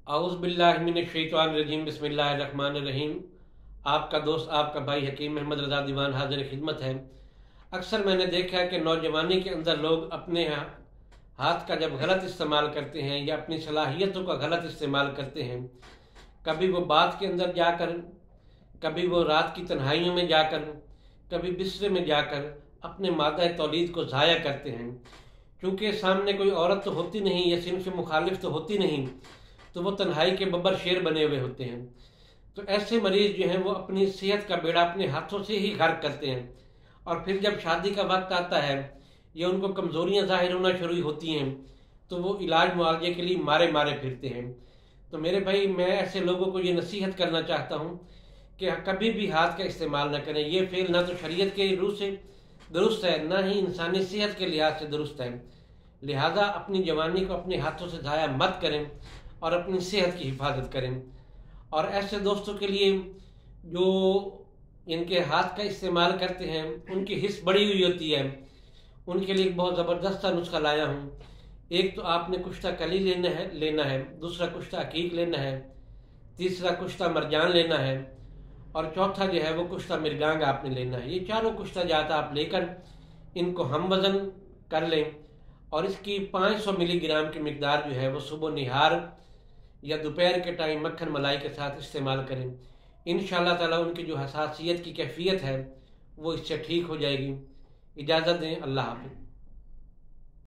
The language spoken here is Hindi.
औज़ुबिल्लाहिमिनश्शैतानिर्रजीम बिस्मिल्लाहिर्रहमानिर्रहीम। आपका दोस्त आपका भाई हकीम अहमद रज़ा दीवान हाजिर खिदमत है। अक्सर मैंने देखा है कि नौजवानी के अंदर लोग अपने हाथ का जब गलत इस्तेमाल करते हैं या अपनी सलाहियतों का गलत इस्तेमाल करते हैं, कभी वो बात के अंदर जाकर, कभी वो रात की तन्हाइयों में जाकर, कभी बिस्तर में जाकर अपने मादा तौलीद को ज़ाया करते हैं। क्योंकि सामने कोई औरत तो होती नहीं या सिनफ मुखालिफ तो होती नहीं, तो वो तन्हाई के बब्बर शेर बने हुए होते हैं। तो ऐसे मरीज़ जो हैं वो अपनी सेहत का बेड़ा अपने हाथों से ही गर्क करते हैं, और फिर जब शादी का वक्त आता है या उनको कमज़ोरियाँ ज़ाहिर होना शुरू होती हैं तो वो इलाज मुआवजे के लिए मारे मारे फिरते हैं। तो मेरे भाई, मैं ऐसे लोगों को ये नसीहत करना चाहता हूँ कि कभी भी हाथ का इस्तेमाल न करें। ये फेल ना तो शरीयत के रूह से दुरुस्त है, ना ही इंसानी सेहत के लिहाज से दुरुस्त है। लिहाजा अपनी जवानी को अपने हाथों से ज़ाया मत करें और अपनी सेहत की हिफाजत करें। और ऐसे दोस्तों के लिए जो इनके हाथ का इस्तेमाल करते हैं, उनकी हिस्स बड़ी हुई होती है, उनके लिए एक बहुत ज़बरदस्त नुस्खा लाया हूँ। एक तो आपने कुश्ता कली लेना है, दूसरा कुश्ता अकीक लेना है, तीसरा कुश्ता मरजान लेना है, और चौथा जो है वो कुश्ता मिर्गांग आपने लेना है। ये चारों कुश्ता जाता आप लेकर इनको हम वज़न कर लें, और इसकी 500 मिलीग्राम की मिकदार जो है वो सुबह निहार या दोपहर के टाइम मक्खन मलाई के साथ इस्तेमाल करें। इंशाअल्लाह ताला उनकी जो हसासियत की कैफियत है वो इससे ठीक हो जाएगी। इजाज़त दें। अल्लाह हाफ़िज़।